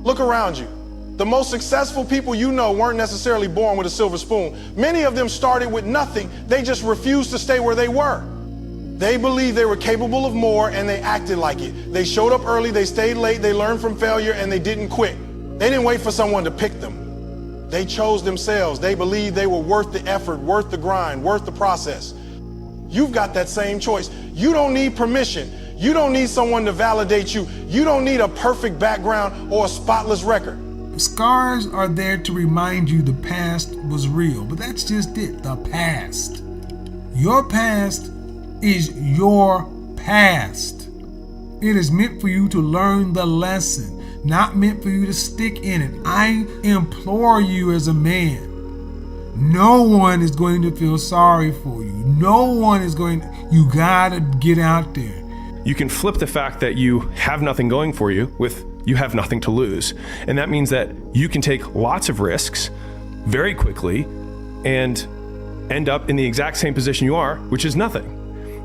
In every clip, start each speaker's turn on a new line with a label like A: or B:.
A: Look around you. The most successful people you know weren't necessarily born with a silver spoon. Many of them started with nothing. They just refused to stay where they were. They believed they were capable of more and they acted like it. They showed up early, they stayed late, they learned from failure, and they didn't quit. They didn't wait for someone to pick them. They chose themselves. They believed they were worth the effort, worth the grind, worth the process. You've got that same choice. You don't need permission. You don't need someone to validate you. You don't need a perfect background or a spotless record.
B: Scars are there to remind you the past was real, but that's just it, the past. Your past is your past. It is meant for you to learn the lesson, not meant for you to stick in it. I implore you as a man, no one is going to feel sorry for you. No one is you gotta get out there.
C: You can flip the fact that you have nothing going for you with you have nothing to lose. And that means that you can take lots of risks very quickly and end up in the exact same position you are, which is nothing.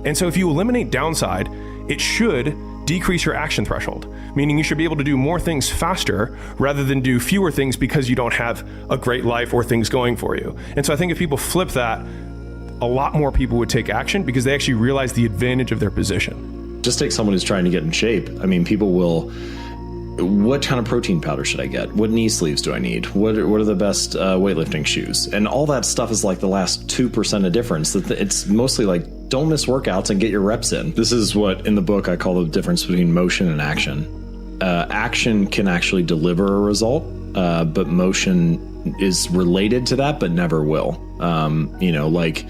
C: And so if you eliminate downside, it should decrease your action threshold, meaning you should be able to do more things faster rather than do fewer things because you don't have a great life or things going for you. And so I think if people flip that, a lot more people would take action because they actually realize the advantage of their position.
D: Just take someone who's trying to get in shape. I mean, people will, what kind of protein powder should I get? What knee sleeves do I need? What are the best weightlifting shoes? And all that stuff is like the last 2% of difference. It's mostly like, don't miss workouts and get your reps in. This is what in the book I call the difference between motion and action. Action can actually deliver a result, but motion is related to that, but never will. Like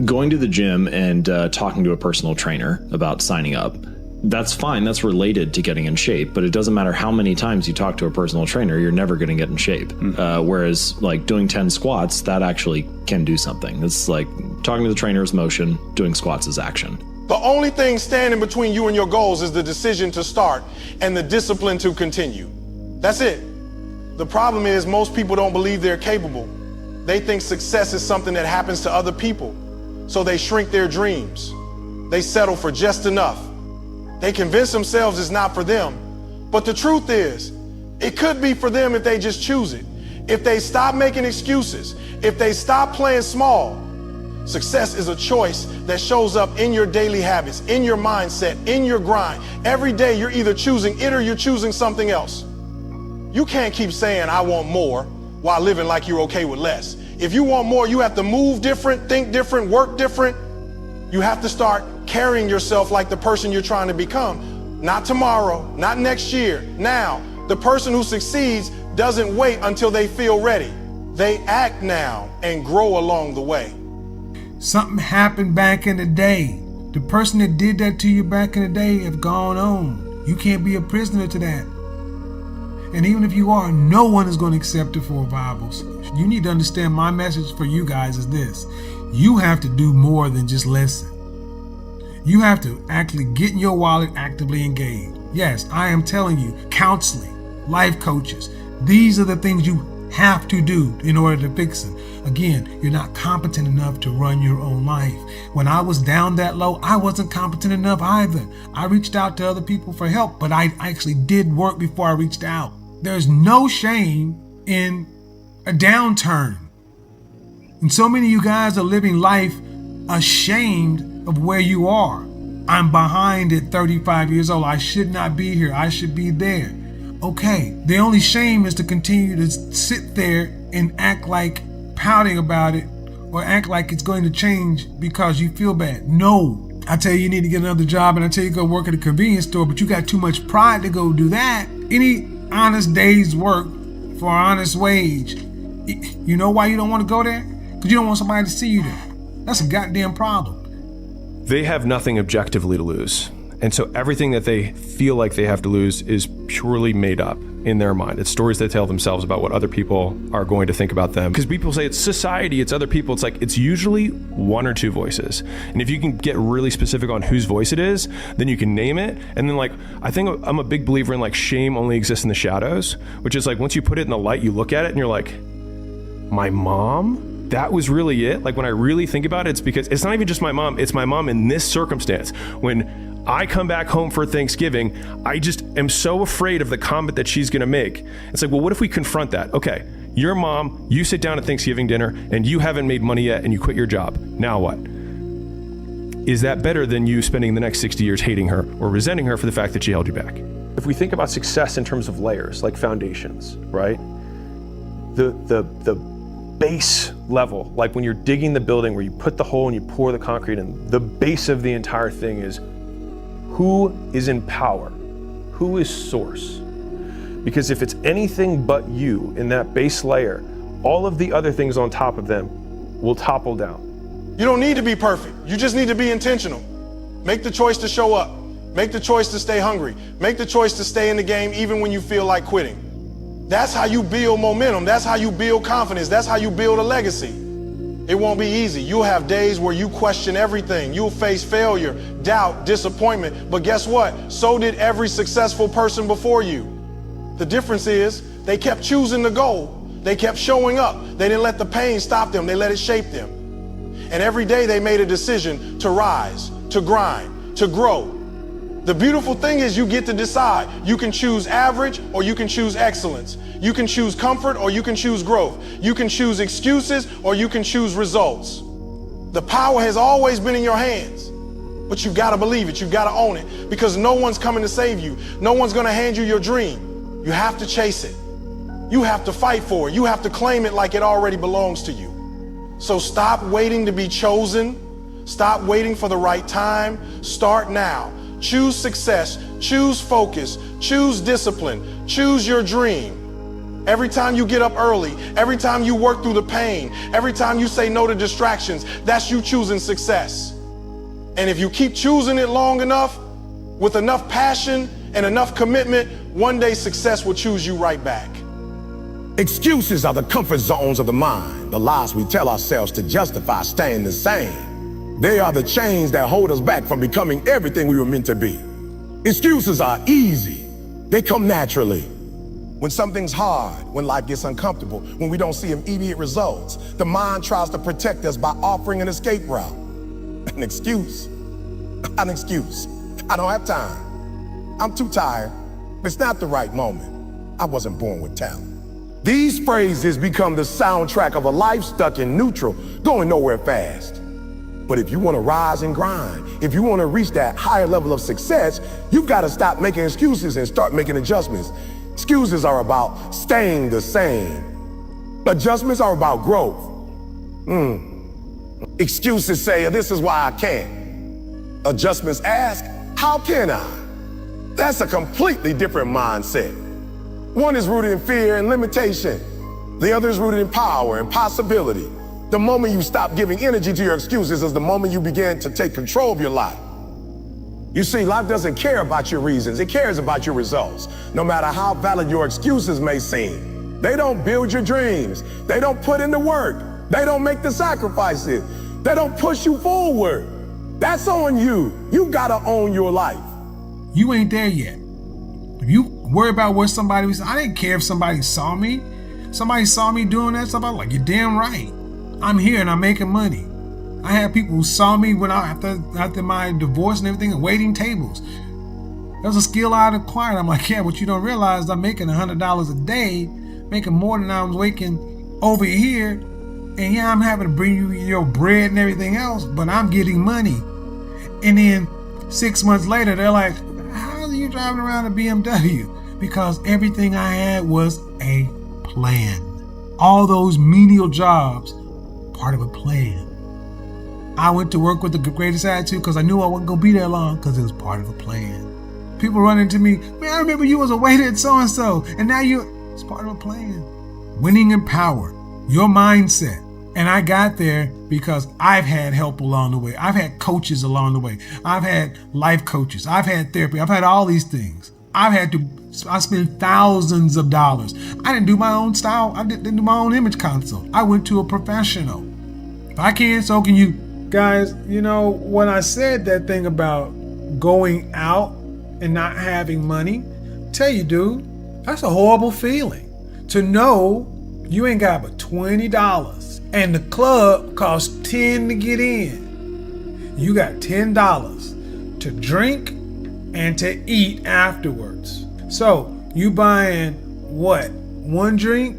D: going to the gym and talking to a personal trainer about signing up. That's fine. That's related to getting in shape, but it doesn't matter how many times you talk to a personal trainer, you're never going to get in shape. Whereas like doing 10 squats, that actually can do something. It's like talking to the trainer is motion, doing squats is action.
A: The only thing standing between you and your goals is the decision to start and the discipline to continue. That's it. The problem is most people don't believe they're capable. They think success is something that happens to other people. So they shrink their dreams. They settle for just enough. They convince themselves it's not for them. But the truth is, it could be for them if they just choose it. If they stop making excuses, if they stop playing small. Success is a choice that shows up in your daily habits, in your mindset, in your grind. Every day you're either choosing it or you're choosing something else. You can't keep saying, I want more, while living like you're okay with less. If you want more, you have to move different, think different, work different. You have to start carrying yourself like the person you're trying to become. Not tomorrow, not next year, now. The person who succeeds doesn't wait until they feel ready. They act now and grow along the way.
B: Something happened back in the day. The person that did that to you back in the day have gone on. You can't be a prisoner to that. And even if you are, no one is going to accept it for a viable solution. You need to understand my message for you guys is this. You have to do more than just listen. You have to actually get in your wallet, actively engage. Yes, I am telling you, counseling, life coaches, these are the things you have to do in order to fix it. Again, you're not competent enough to run your own life. When I was down that low, I wasn't competent enough either. I reached out to other people for help, but I actually did work before I reached out. There's no shame in a downturn. And so many of you guys are living life ashamed of where you are. I'm behind at 35 years old. I should not be here. I should be there. Okay, the only shame is to continue to sit there and act like pouting about it or act like it's going to change because you feel bad. No, I tell you need to get another job and I tell you go work at a convenience store, but you got too much pride to go do that. Any honest day's work for an honest wage. You know why you don't want to go there? Because you don't want somebody to see you there. That's a goddamn problem.
C: They have nothing objectively to lose. And so everything that they feel like they have to lose is purely made up in their mind. It's stories they tell themselves about what other people are going to think about them. Because people say it's society, it's other people. It's like, it's usually one or two voices. And if you can get really specific on whose voice it is, then you can name it. And then like, I think I'm a big believer in like shame only exists in the shadows, which is like, once you put it in the light, you look at it and you're like, my mom? That was really it. Like when I really think about it, it's because it's not even just my mom, it's my mom in this circumstance. When I come back home for Thanksgiving, I just am so afraid of the comment that she's going to make. It's like, well, what if we confront that? Okay, your mom, you sit down at Thanksgiving dinner and you haven't made money yet and you quit your job. Now what? Is that better than you spending the next 60 years hating her or resenting her for the fact that she held you back? If we think about success in terms of layers, like foundations, right? The base level, like when you're digging the building where you put the hole and you pour the concrete in, the base of the entire thing is who is in power? Who is source? Because if it's anything but you in that base layer, all of the other things on top of them will topple down.
A: You don't need to be perfect. You just need to be intentional. Make the choice to show up. Make the choice to stay hungry. Make the choice to stay in the game even when you feel like quitting. That's how you build momentum. That's how you build confidence. That's how you build a legacy. It won't be easy. You'll have days where you question everything. You'll face failure, doubt, disappointment. But guess what? So did every successful person before you. The difference is they kept choosing the goal. They kept showing up. They didn't let the pain stop them. They let it shape them. And every day they made a decision to rise, to grind, to grow. The beautiful thing is you get to decide. You can choose average or you can choose excellence. You can choose comfort or you can choose growth. You can choose excuses or you can choose results. The power has always been in your hands, but you gotta believe it. You gotta own it because no one's coming to save you. No one's gonna hand you your dream. You have to chase it. You have to fight for it. You have to claim it like it already belongs to you. So stop waiting to be chosen. Stop waiting for the right time. Start now. Choose success. Choose focus. Choose discipline. Choose your dream. Every time you get up early, every time you work through the pain, every time you say no to distractions, that's you choosing success. And if you keep choosing it long enough, with enough passion and enough commitment, one day success will choose you right back.
E: Excuses are the comfort zones of the mind, the lies we tell ourselves to justify staying the same. They are the chains that hold us back from becoming everything we were meant to be. Excuses are easy. They come naturally. When something's hard, when life gets uncomfortable, when we don't see immediate results, the mind tries to protect us by offering an escape route. An excuse. An excuse. I don't have time. I'm too tired. It's not the right moment. I wasn't born with talent. These phrases become the soundtrack of a life stuck in neutral, going nowhere fast. But if you want to rise and grind, if you want to reach that higher level of success, you've got to stop making excuses and start making adjustments. Excuses are about staying the same. Adjustments are about growth. Excuses say, this is why I can't. Adjustments ask, how can I? That's a completely different mindset. One is rooted in fear and limitation. The other is rooted in power and possibility. The moment you stop giving energy to your excuses is the moment you begin to take control of your life. You see, life doesn't care about your reasons. It cares about your results. No matter how valid your excuses may seem, they don't build your dreams. They don't put in the work. They don't make the sacrifices. They don't push you forward. That's on you. You gotta own your life.
B: You ain't there yet. If you worry about what somebody was, I didn't care if somebody saw me. Somebody saw me doing that stuff. I was like, you're damn right. I'm here and I'm making money. I had people who saw me when after my divorce and everything, waiting tables. That was a skill I had acquired. I'm like, yeah, but you don't realize I'm making $100 a day, making more than I was making over here. And yeah, I'm having to bring you your bread and everything else, but I'm getting money. And then 6 months later, they're like, how are you driving around a BMW? Because everything I had was a plan. All those menial jobs, part of a plan. I went to work with the greatest attitude because I knew I wasn't going to be there long because it was part of a plan. People run into me, man, I remember you was a waiter at so-and-so, and now it's part of a plan. Winning in power, your mindset. And I got there because I've had help along the way. I've had coaches along the way. I've had life coaches. I've had therapy. I've had all these things. I spent thousands of dollars. I didn't do my own style. I didn't do my own image consult. I went to a professional. If I can, so can you. Guys, you know, when I said that thing about going out and not having money, tell you, dude, that's a horrible feeling. To know you ain't got but $20 and the club costs $10 to get in. You got $10. to drink, and to eat afterwards. So you buying what? One drink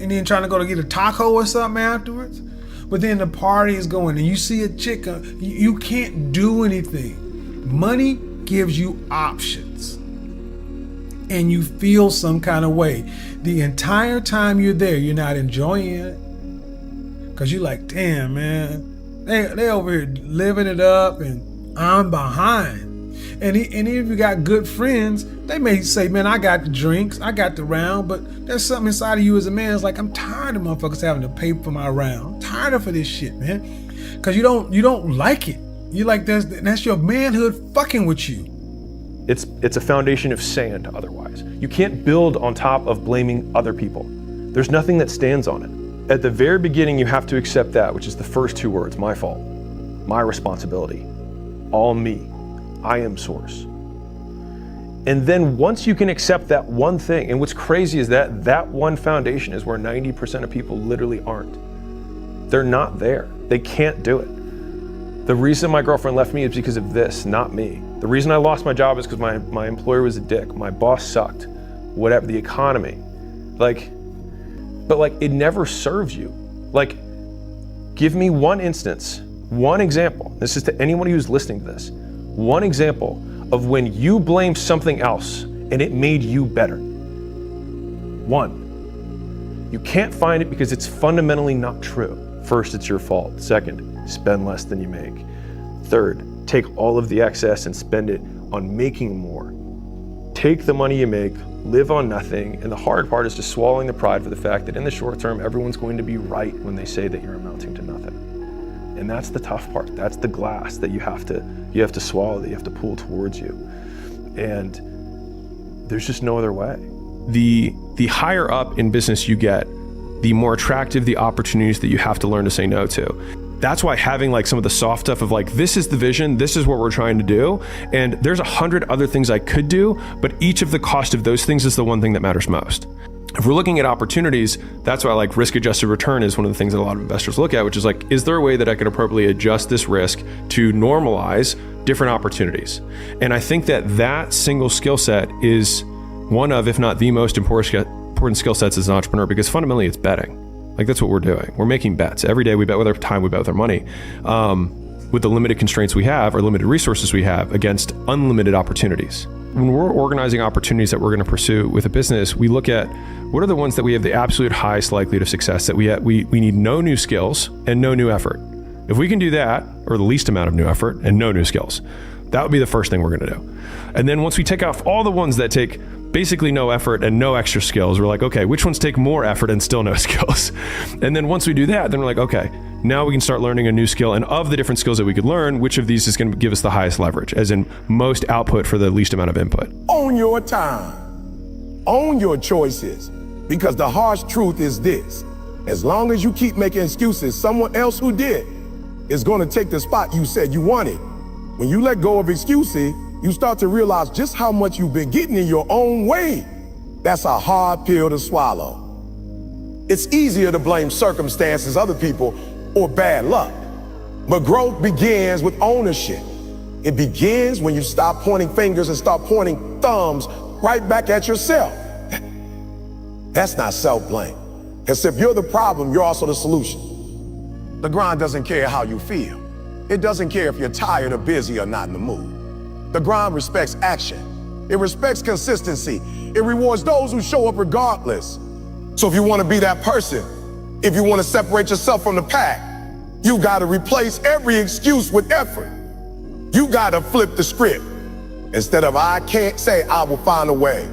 B: and then trying to go to get a taco or something afterwards? But then the party is going and you see a chick, you can't do anything. Money gives you options. And you feel some kind of way. The entire time you're there, you're not enjoying it. Cause you're like, damn, man, they over here living it up and I'm behind. And if you got good friends, they may say, man, I got the drinks, I got the round, but there's something inside of you as a man. It's like, I'm tired of motherfuckers having to pay for my round. I'm tired of this shit, man. Cause you don't like it. You're like, that's your manhood fucking with you.
C: It's a foundation of sand otherwise. You can't build on top of blaming other people. There's nothing that stands on it. At the very beginning, you have to accept that, which is the first two words, my fault, my responsibility, all me. I am source. And then once you can accept that one thing, and what's crazy is that one foundation is where 90% of people literally aren't. They're not there. They can't do it. The reason my girlfriend left me is because of this, not me. The reason I lost my job is because my employer was a dick. My boss sucked. Whatever, the economy. But it never serves you. Give me one instance, one example. This is to anyone who's listening to this. One example of when you blamed something else and it made you better. One. You can't find it because it's fundamentally not true. First, it's your fault. Second, spend less than you make. Third, take all of the excess and spend it on making more. Take the money you make, live on nothing, and the hard part is just swallowing the pride for the fact that in the short term, everyone's going to be right when they say that you're amounting to nothing. And that's the tough part. That's the glass that you have to swallow, that you have to pull towards you. And there's just no other way. The higher up in business you get, the more attractive the opportunities that you have to learn to say no to. That's why having some of the soft stuff of this is the vision, this is what we're trying to do, and there's 100 other things I could do, but each of the cost of those things is the one thing that matters most. If we're looking at opportunities, that's why risk-adjusted return is one of the things that a lot of investors look at, which is is there a way that I could appropriately adjust this risk to normalize different opportunities? And I think that single skill set is one of, if not the most important skill sets as an entrepreneur, because fundamentally it's betting. That's what we're doing. We're making bets. Every day we bet with our time, we bet with our money. With the limited constraints we have or limited resources we have against unlimited opportunities. When we're organizing opportunities that we're going to pursue with a business, we look at what are the ones that we have the absolute highest likelihood of success, that we need no new skills and no new effort. If we can do that, or the least amount of new effort and no new skills, that would be the first thing we're going to do. And then once we take off all the ones that take basically no effort and no extra skills, we're like, okay, which ones take more effort and still no skills? And then once we do that, then we're like, okay, now we can start learning a new skill. And of the different skills that we could learn, which of these is going to give us the highest leverage, as in most output for the least amount of input?
E: Own your time. Own your choices. Because the harsh truth is this: as long as you keep making excuses, someone else who did is going to take the spot you said you wanted. When you let go of excuses, you start to realize just how much you've been getting in your own way. That's a hard pill to swallow. It's easier to blame circumstances, other people, or bad luck. But growth begins with ownership. It begins when you stop pointing fingers and start pointing thumbs right back at yourself. That's not self-blame. Because if you're the problem, you're also the solution. The grind doesn't care how you feel. It doesn't care if you're tired or busy or not in the mood. The grind respects action. It respects consistency. It rewards those who show up regardless. So if you want to be that person, if you want to separate yourself from the pack, you got to replace every excuse with effort. You got to flip the script. Instead of I can't, say I will find a way.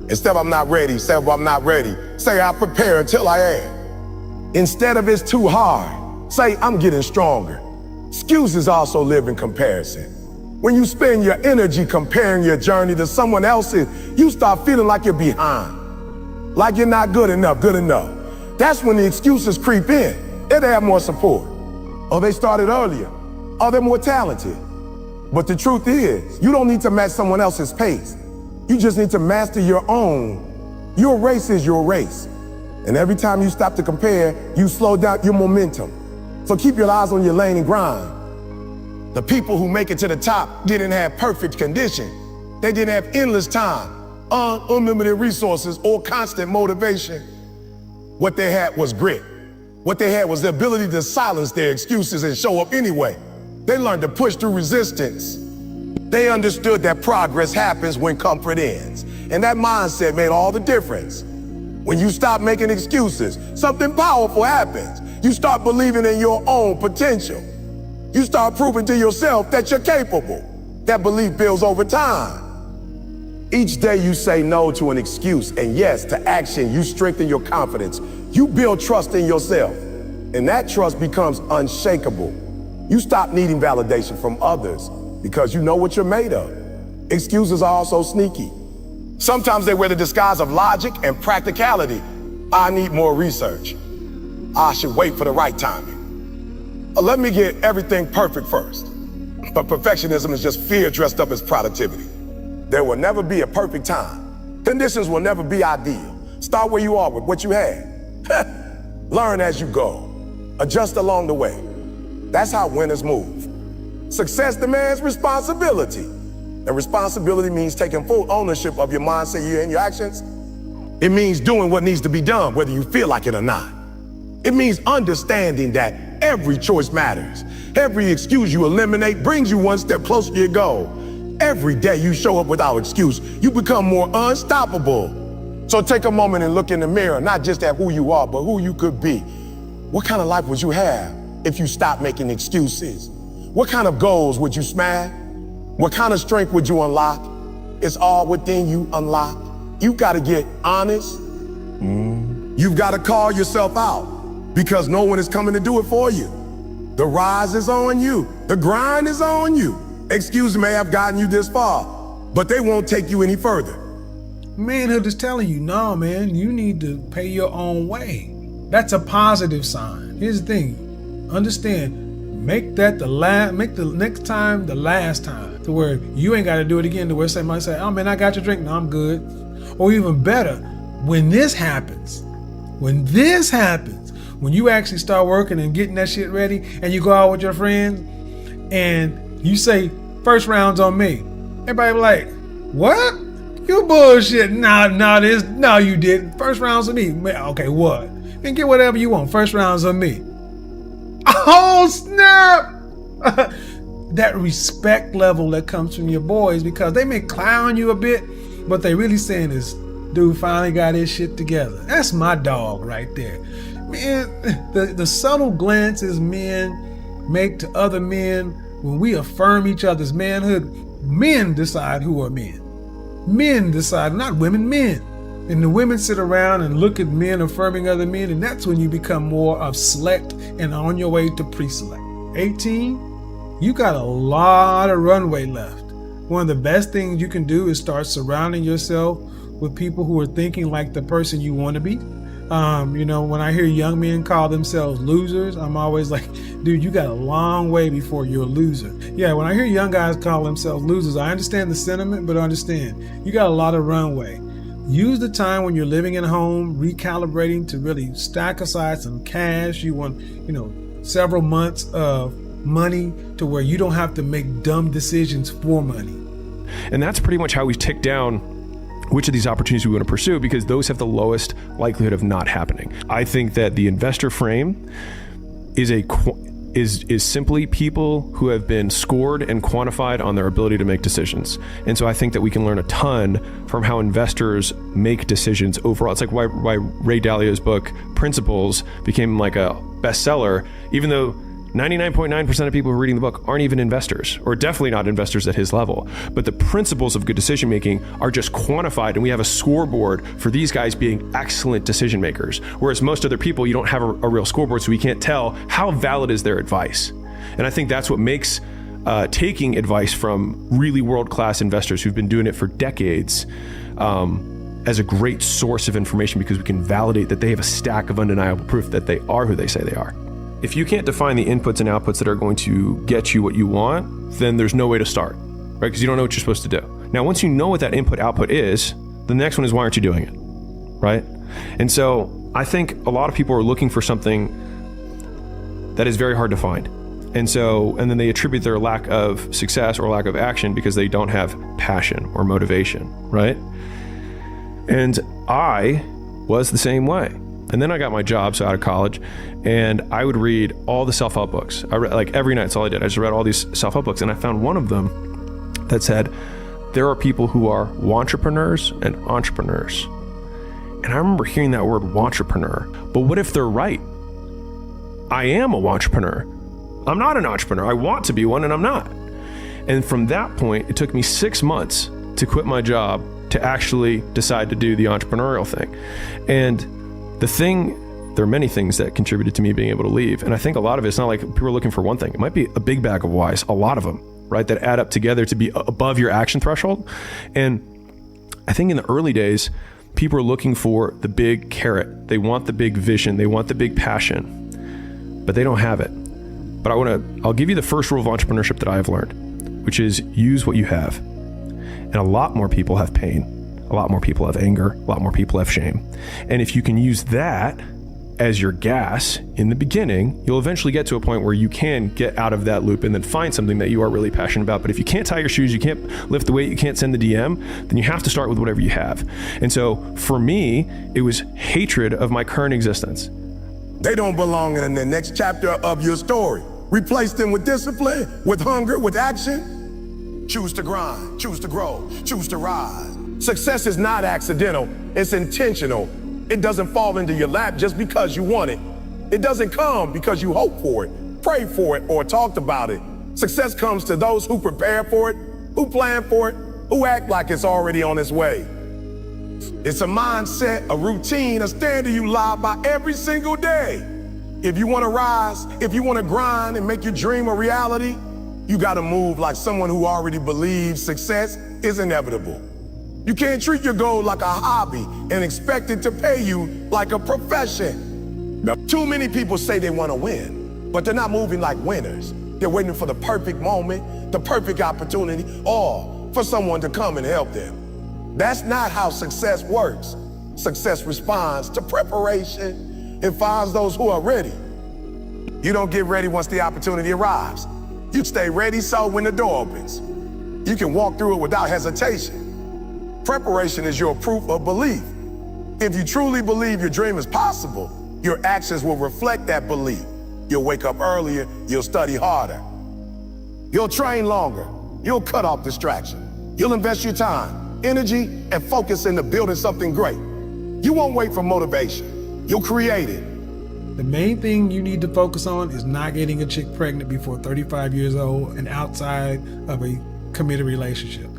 E: Instead of I'm not ready, say I'm not ready. Say I prepare until I am. Instead of it's too hard, say I'm getting stronger. Excuses also live in comparison. When you spend your energy comparing your journey to someone else's, you start feeling like you're behind, like you're not good enough. That's when the excuses creep in. They have more support, or they started earlier, or they're more talented. But the truth is, you don't need to match someone else's pace. You just need to master your own. Your race is your race. And every time you stop to compare, you slow down your momentum. So keep your eyes on your lane and grind. The people who make it to the top didn't have perfect condition. They didn't have endless time, unlimited resources, or constant motivation. What they had was grit. What they had was the ability to silence their excuses and show up anyway. They learned to push through resistance. They understood that progress happens when comfort ends. And that mindset made all the difference. When you stop making excuses, something powerful happens. You start believing in your own potential. You start proving to yourself that you're capable. That belief builds over time. Each day you say no to an excuse and yes to action, you strengthen your confidence. You build trust in yourself. And that trust becomes unshakable. You stop needing validation from others because you know what you're made of. Excuses are also sneaky. Sometimes they wear the disguise of logic and practicality. I need more research. I should wait for the right timing. Let me get everything perfect first. But perfectionism is just fear dressed up as productivity. There will never be a perfect time. Conditions will never be ideal. Start where you are with what you have. Learn as you go. Adjust along the way. That's how winners move. Success demands responsibility. And responsibility means taking full ownership of your mindset and your actions. It means doing what needs to be done, whether you feel like it or not. It means understanding that every choice matters. Every excuse you eliminate brings you one step closer to your goal. Every day you show up without excuse, you become more unstoppable. So take a moment and look in the mirror, not just at who you are, but who you could be. What kind of life would you have if you stopped making excuses? What kind of goals would you smash? What kind of strength would you unlock? It's all within you unlock. You've got to get honest. You've got to call yourself out because no one is coming to do it for you. The rise is on you. The grind is on you. Excuses may have gotten you this far, but they won't take you any further.
B: Manhood is telling you, no, man, you need to pay your own way. That's a positive sign. Here's the thing. Understand, make the next time the last time, to where you ain't got to do it again, to where somebody say, oh man, I got your drink, no, I'm good. Or even better, when this happens, when you actually start working and getting that shit ready and you go out with your friends and you say, first round's on me. Everybody be like, what? You bullshit. No, you didn't. First round's on me. Okay, what? Then get whatever you want. First round's on me. Oh, snap! That respect level that comes from your boys, because they may clown you a bit, but they really saying is, dude finally got his shit together. That's my dog right there. Man, the subtle glances men make to other men when we affirm each other's manhood, men decide who are men. Men decide, not women, men. And the women sit around and look at men affirming other men, and that's when you become more of select and on your way to pre-select. 18, you got a lot of runway left. One of the best things you can do is start surrounding yourself with people who are thinking like the person you want to be. When I hear young men call themselves losers, I'm always like, dude, you got a long way before you're a loser. Yeah, when I hear young guys call themselves losers, I understand the sentiment, but understand, you got a lot of runway. Use the time when you're living at home, recalibrating to really stack aside some cash. You want, several months of money to where you don't have to make dumb decisions for money.
C: And that's pretty much how we tick down which of these opportunities we want to pursue, because those have the lowest likelihood of not happening. I think that the investor frame is simply people who have been scored and quantified on their ability to make decisions. And so I think that we can learn a ton from how investors make decisions overall. It's like why Ray Dalio's book Principles became like a bestseller, even though 99.9% of people who are reading the book aren't even investors, or definitely not investors at his level. But the principles of good decision making are just quantified, and we have a scoreboard for these guys being excellent decision makers. Whereas most other people, you don't have a real scoreboard, so we can't tell how valid is their advice. And I think that's what makes taking advice from really world-class investors who've been doing it for decades as a great source of information, because we can validate that they have a stack of undeniable proof that they are who they say they are. If you can't define the inputs and outputs that are going to get you what you want, then there's no way to start, right? Because you don't know what you're supposed to do. Now, once you know what that input output is, the next one is, why aren't you doing it, right? And so I think a lot of people are looking for something that is very hard to find. And then they attribute their lack of success or lack of action because they don't have passion or motivation, right? And I was the same way. And then I got my job, so out of college, and I would read all the self-help books. I read, like, every night, that's all I did. I just read all these self-help books, and I found one of them that said, there are people who are wantrepreneurs and entrepreneurs. And I remember hearing that word wantrepreneur, but what if they're right? I am a wantrepreneur. I'm not an entrepreneur. I want to be one, and I'm not. And from that point, it took me 6 months to quit my job to actually decide to do the entrepreneurial thing. And there are many things that contributed to me being able to leave. And I think a lot of it's not like people are looking for one thing. It might be a big bag of whys, a lot of them, right, that add up together to be above your action threshold. And I think in the early days, people are looking for the big carrot. They want the big vision. They want the big passion, but they don't have it. But I'll give you the first rule of entrepreneurship that I have learned, which is use what you have. And a lot more people have pain. A lot more people have anger. A lot more people have shame. And if you can use that as your gas in the beginning, you'll eventually get to a point where you can get out of that loop and then find something that you are really passionate about. But if you can't tie your shoes, you can't lift the weight, you can't send the DM, then you have to start with whatever you have. And so for me, it was hatred of my current existence.
E: They don't belong in the next chapter of your story. Replace them with discipline, with hunger, with action. Choose to grind, choose to grow, choose to rise. Success is not accidental, it's intentional. It doesn't fall into your lap just because you want it. It doesn't come because you hope for it, prayed for it, or talked about it. Success comes to those who prepare for it, who plan for it, who act like it's already on its way. It's a mindset, a routine, a standard you live by every single day. If you want to rise, if you want to grind and make your dream a reality, you got to move like someone who already believes success is inevitable. You can't treat your goal like a hobby and expect it to pay you like a profession. Now, too many people say they want to win, but they're not moving like winners. They're waiting for the perfect moment, the perfect opportunity, or for someone to come and help them. That's not how success works. Success responds to preparation and finds those who are ready. You don't get ready once the opportunity arrives. You stay ready so when the door opens, you can walk through it without hesitation. Preparation is your proof of belief. If you truly believe your dream is possible, your actions will reflect that belief. You'll wake up earlier, you'll study harder. You'll train longer, you'll cut off distraction. You'll invest your time, energy, and focus into building something great. You won't wait for motivation, you'll create it.
B: The main thing you need to focus on is not getting a chick pregnant before 35 years old and outside of a committed relationship.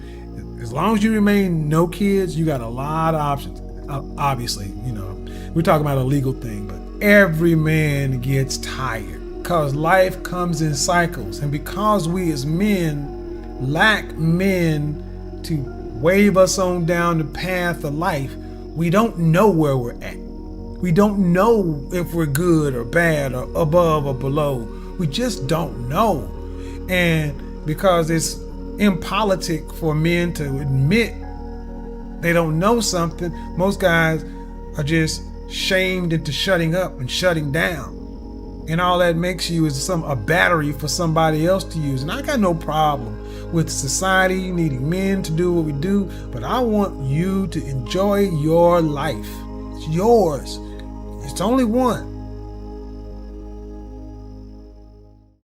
B: As long as you remain no kids, you got a lot of options. Obviously, we're talking about a legal thing, but every man gets tired because life comes in cycles. And because we as men lack men to wave us on down the path of life, we don't know where we're at. We don't know if we're good or bad or above or below. We just don't know. And because it's impolitic for men to admit they don't know something, most guys are just shamed into shutting up and shutting down. And all that makes you is a battery for somebody else to use. And I got no problem with society needing men to do what we do, but I want you to enjoy your life. It's yours. It's only one.